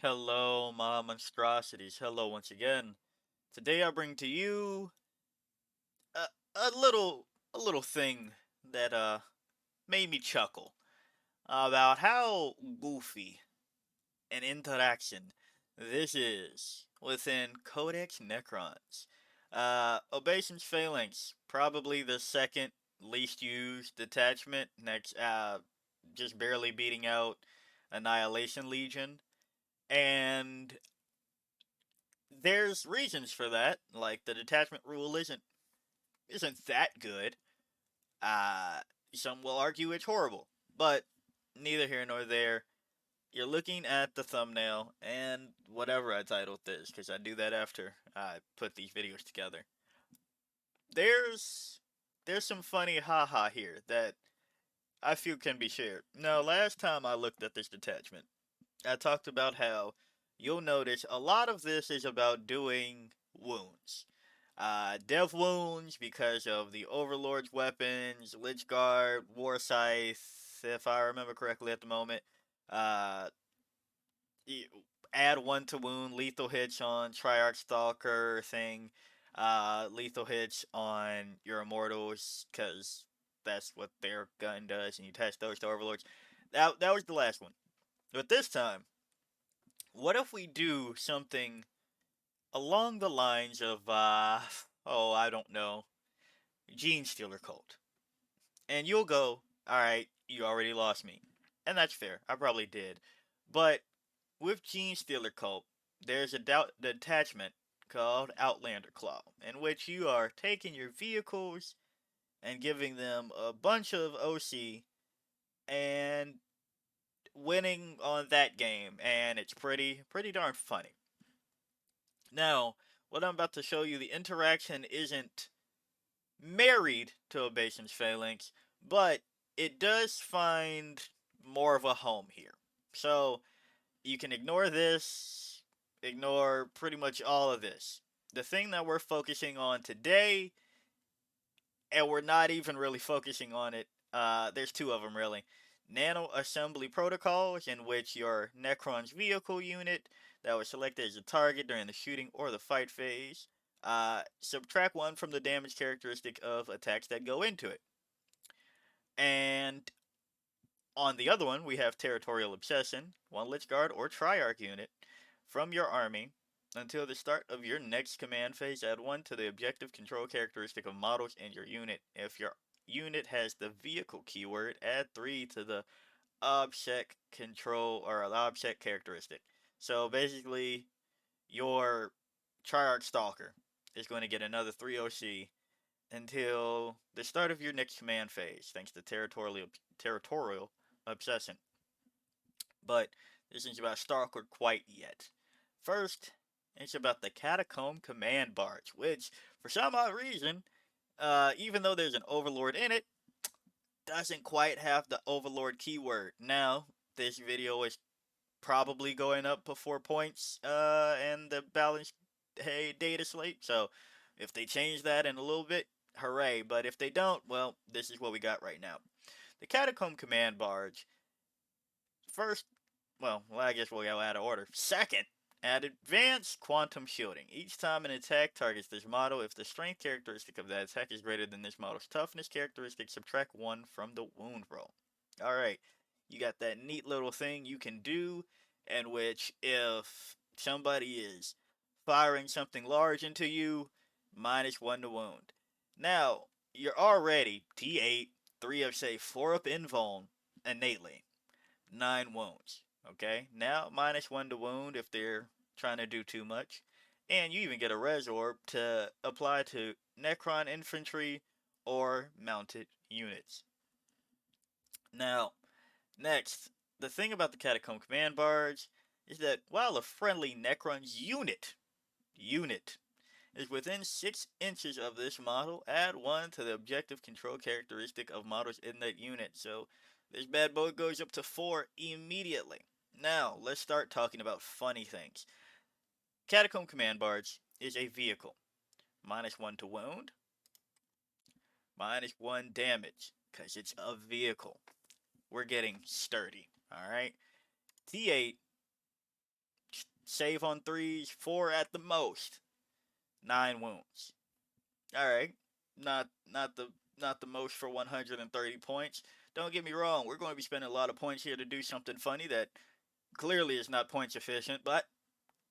Hello, my monstrosities. Hello once again. Today I bring to you a, a little thing that made me chuckle about how goofy an interaction this is within Codex Necrons. Obeisance Phalanx, probably the second least used detachment, next just barely beating out Annihilation Legion. And there's reasons for that. Like the detachment rule isn't that good. Uh some will argue it's horrible, but neither here nor there. You're looking at the thumbnail and whatever I titled this, because I do that after I put these videos together. There's there's some funny haha here that I feel can be shared. Now, last time I looked at this detachment, I talked about how you'll notice a lot of this is about doing wounds. Death wounds because of the Overlord's weapons, Lich Guard, War Scythe, if I remember correctly at the moment. Uh, Add one to wound, lethal hits on Triarch Stalker thing, lethal hits on your Immortals, because that's what their gun does, and you attach those to Overlords. That was the last one. But this time, what if we do something along the lines of, oh, I don't know, Gene Stealer Cult? And you'll go, alright, you already lost me. And that's fair, I probably did. But with Gene Stealer Cult, there's a detachment called Outlander Claw, in which you are taking your vehicles and giving them a bunch of OC and winning on that game, and it's pretty darn funny. Now, what I'm about to show you, the interaction isn't married to Obeisance Phalanx, but it does find more of a home here. So, you can ignore this, ignore pretty much all of this. The thing that we're focusing on today, and we're not even really focusing on it, there's two of them really. Nano assembly protocols, in which your Necron's vehicle unit that was selected as a target during the shooting or the fight phase, subtract one from the damage characteristic of attacks that go into it. And on the other one, we have Territorial Obsession, one Lich Guard or Triarch unit from your army until the start of your next command phase. Add 1 to the objective control characteristic of models in your unit. If your unit has the vehicle keyword, add 3 to the object control or object characteristic. So basically, your Triarch Stalker is going to get another 3 OC until the start of your next command phase, thanks to territorial obsession. But this isn't about Stalker quite yet. First, it's about the Catacomb Command Barge, which, for some odd reason, even though there's an Overlord in it, doesn't quite have the Overlord keyword. Now, this video is probably going up before points and the balanced data slate, so if they change that in a little bit, hooray. But if they don't, well, this is what we got right now. The Catacomb Command Barge, first, well, I guess we'll go out of order. Second, add advanced quantum shielding. Each time an attack targets this model, if the strength characteristic of that attack is greater than this model's toughness characteristic, subtract 1 from the wound roll. Alright, you got that neat little thing you can do, in which if somebody is firing something large into you, -1 to wound. Now, you're already T8, 3 of say 4 up invuln innately. 9 wounds. Okay, now -1 to wound if they're trying to do too much. And you even get a res orb to apply to Necron infantry or mounted units. Now, next, the thing about the Catacomb Command Barge is that while a friendly Necron's unit is within 6 inches of this model, add 1 to the objective control characteristic of models in that unit. So this bad boy goes up to 4 immediately. Now, let's start talking about funny things. Catacomb Command Barge is a vehicle. -1 to wound, -1 damage, because it's a vehicle. We're getting sturdy, alright? T8, save on 3s, 4 at the most, 9 wounds. All right, not the most for 130 points. Don't get me wrong, we're going to be spending a lot of points here to do something funny that clearly is not points efficient, but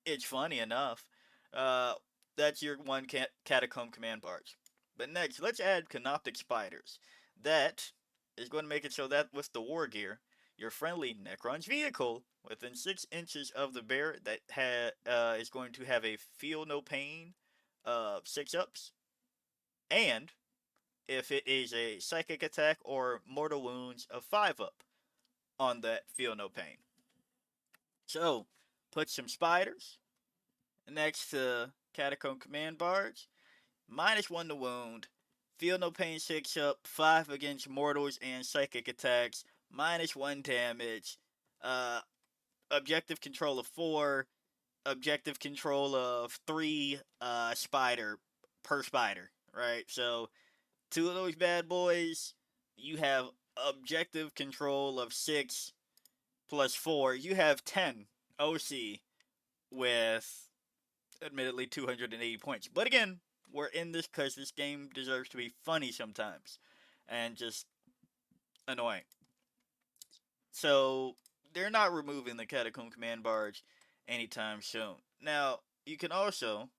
it's funny enough. Uh, that's your one catacomb command barge. But next, let's add canoptic spiders. That is going to make it so that with the war gear, your friendly Necron's vehicle within 6 inches of the bear that is going to have a feel no pain of 6 ups, and if it is a psychic attack or mortal wounds of 5 up on that feel no pain. So, put some spiders next to Catacomb Command Barge. -1 to wound. Feel no pain 6 up. 5 against mortals and psychic attacks. -1 damage. Uh, objective control of 4. Objective control of 3 spider per spider. Right? So, 2 of those bad boys. You have objective control of 6 plus 4. You have 10 OC with admittedly 280 points. But again, we're in this because this game deserves to be funny sometimes and just annoying. So they're not removing the Catacomb Command Barge anytime soon. Now, you can also,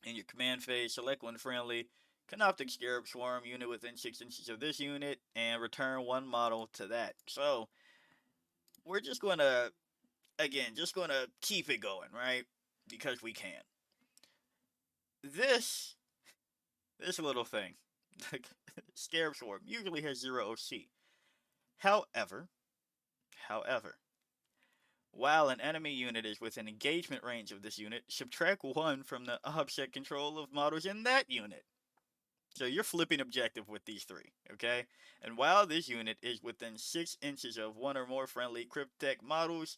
in your command phase, select one friendly Canoptic Scarab Swarm unit within 6 inches of this unit and return one model to that. So we're just going to, again, just going to keep it going, right? Because we can. This little thing, Scarab Swarm, usually has 0 OC. However, while an enemy unit is within engagement range of this unit, subtract 1 from the object control of models in that unit. So you're flipping objective with these 3, okay? And while this unit is within 6 inches of one or more friendly Cryptek models,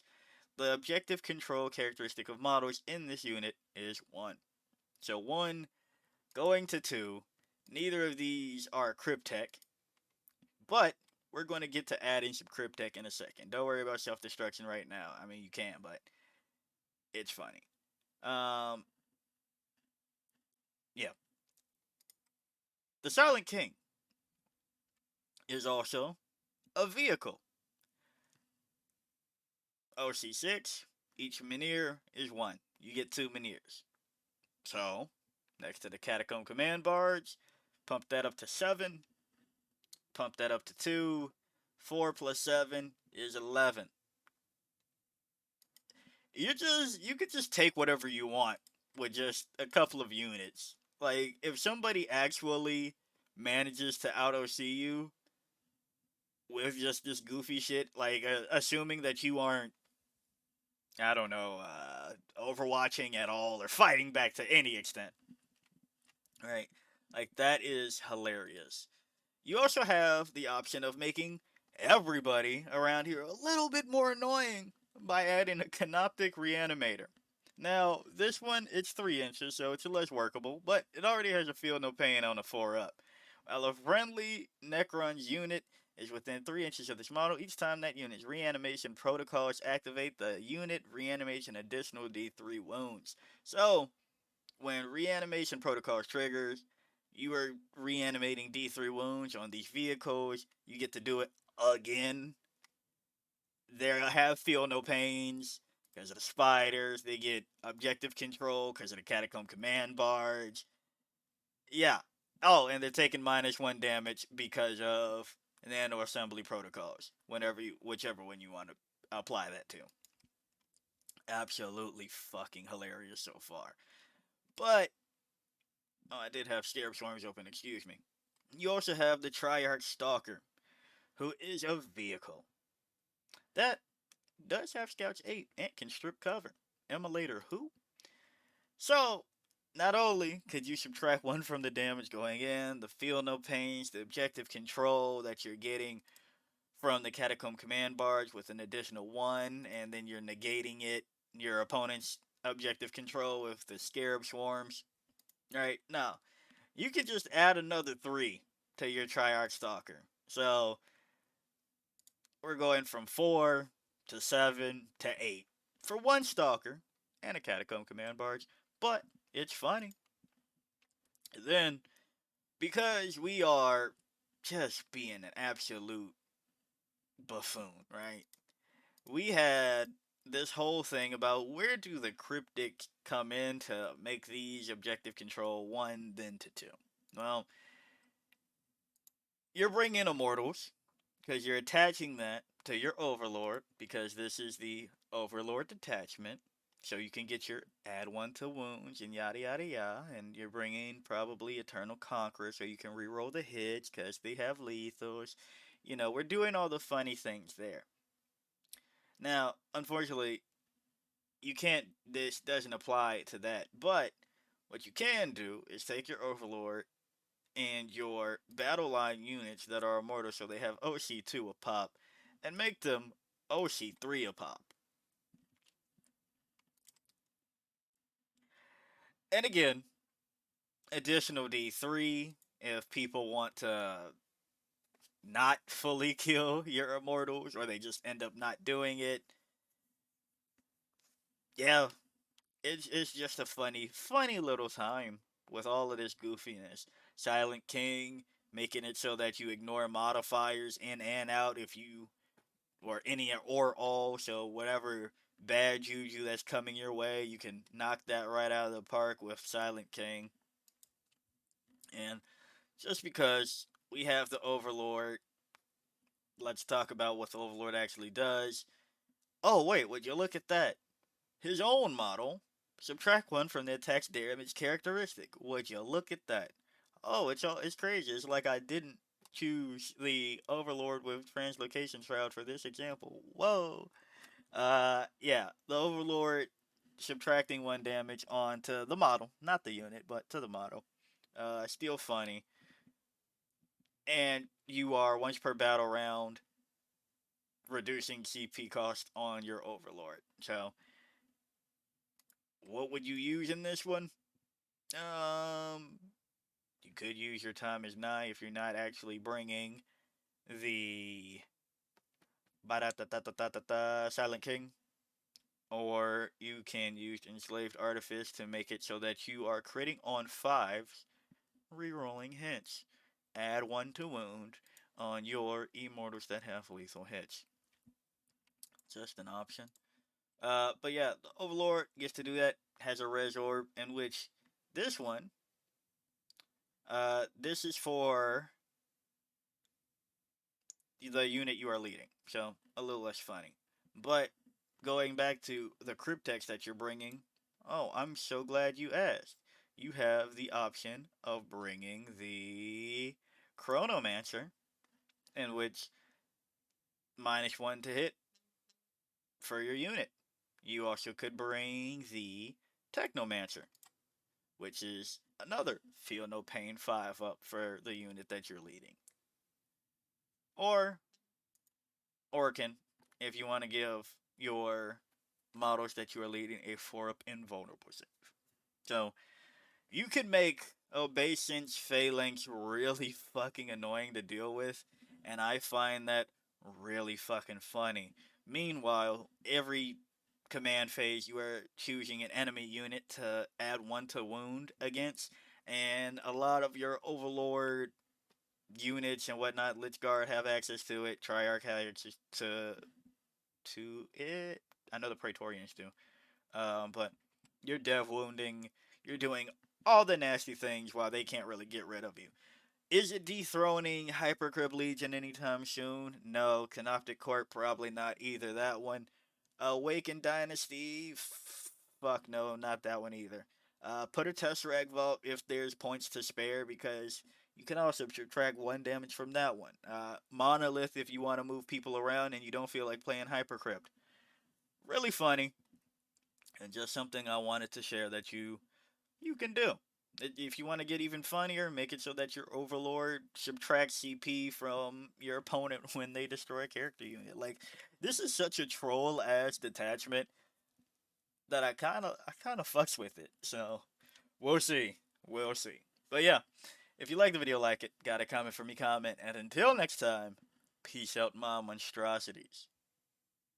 the objective control characteristic of models in this unit is 1. So 1 going to 2. Neither of these are Cryptek, but we're going to get to adding some Cryptek in a second. Don't worry about self-destruction right now. I mean, you can, but it's funny. Yeah. The Silent King is also a vehicle. OC6, each Menhir is 1. You get 2 Menhirs. So, next to the Catacomb Command Barge, pump that up to 7. Pump that up to 2. 4 plus 7 is 11. You could just take whatever you want with just a couple of units. Like, if somebody actually manages to out OC you with just this goofy shit, like assuming that you aren't, I don't know, overwatching at all or fighting back to any extent, right? Like, that is hilarious. You also have the option of making everybody around here a little bit more annoying by adding a Canoptic Reanimator. Now, this one, it's 3 inches, so it's less workable, but it already has a feel no pain on a 4-up. While a friendly Necrons unit is within 3 inches of this model, each time that unit's reanimation protocols activate, the unit reanimates an additional D3 wounds. So, when reanimation protocols triggers, you are reanimating D3 wounds on these vehicles. You get to do it again. They'll have feel no pains because of the spiders. They get objective control because of the Catacomb Command Barge. Yeah. Oh, and they're taking -1 damage because of nano assembly protocols. Whichever one you want to apply that to. Absolutely fucking hilarious so far. But I did have Scarab Swarms open, excuse me. You also have the Triarch Stalker, who is a vehicle. That does have Scouts 8 and can strip cover. Immolator who? So, not only could you subtract 1 from the damage going in, the feel no pains, the objective control that you're getting from the Catacomb Command Barge with an additional 1, and then you're negating your opponent's objective control with the Scarab Swarms. Right? Now, you could just add another 3 to your Triarch Stalker. So, we're going from 4 to 7 to 8 for one Stalker and a Catacomb Command Barge, but it's funny. Then, because we are just being an absolute buffoon, right? We had this whole thing about where do the cryptics come in to make these objective control 1 then to 2. Well, you're bringing immortals because you're attaching that to your overlord because this is the overlord detachment. So you can get your add 1 to wounds and yada yada yada, and you're bringing probably Eternal Conqueror so you can reroll the hits because they have lethals. You know, we're doing all the funny things there. Now, unfortunately, you can't. This doesn't apply to that. But what you can do is take your Overlord and your battle line units that are immortal, so they have OC2 a pop, and make them OC3 a pop. And again, additional D3 if people want to not fully kill your immortals or they just end up not doing it. Yeah, it's just a funny little time with all of this goofiness. Silent King making it so that you ignore modifiers in and out if you or any or all, so whatever bad juju that's coming your way, you can knock that right out of the park with Silent King. And just because we have the Overlord, let's talk about what the Overlord actually does. Oh wait, would you look at that? His own model. Subtract 1 from the attack's damage characteristic. Would you look at that? Oh, it's crazy. It's like I didn't choose the Overlord with Translocation Shroud for this example. Whoa. Yeah, the Overlord subtracting 1 damage onto the model, not the unit, but to the model. Still funny. And you are once per battle round reducing CP cost on your Overlord. So, what would you use in this one? Um, you could use your time as nigh if you're not actually bringing the Silent King, or you can use Enslaved Artifice to make it so that you are critting on 5s, rerolling hits. Add 1 to wound on your immortals that have lethal hits. Just an option. But yeah, the Overlord gets to do that. Has a res orb in which this one, this is for the unit you are leading, so a little less funny. But going back to the cryptex that you're bringing, oh, I'm so glad you asked. You have the option of bringing the Chronomancer, in which -1 to hit for your unit. You also could bring the Technomancer, which is another Feel No Pain 5 up for the unit that you're leading. Or Orkin, if you want to give your models that you are leading a 4 up invulnerable save. So you can make Obeisance Phalanx really fucking annoying to deal with, and I find that really fucking funny. Meanwhile, every command phase you are choosing an enemy unit to add 1 to wound against, and a lot of your Overlord units and whatnot, Lich Guard have access to it, Triarch has access to it. I know the Praetorians do. But you're dev wounding, you're doing all the nasty things while they can't really get rid of you. Is it dethroning Hypercrypt Legion anytime soon? No. Canoptic Court, probably not either. That one. Awakened Dynasty? Fuck no, not that one either. Put a Tesseract Vault if there's points to spare because you can also subtract 1 damage from that one. Monolith if you want to move people around and you don't feel like playing Hypercrypt. Really funny, and just something I wanted to share that you can do. If you want to get even funnier, make it so that your Overlord subtracts CP from your opponent when they destroy a character unit. Like, this is such a troll ass detachment that I kind of fucks with it. So we'll see, we'll see. But yeah, if you like the video, like it. Got a comment for me, comment, and until next time, peace out, my monstrosities.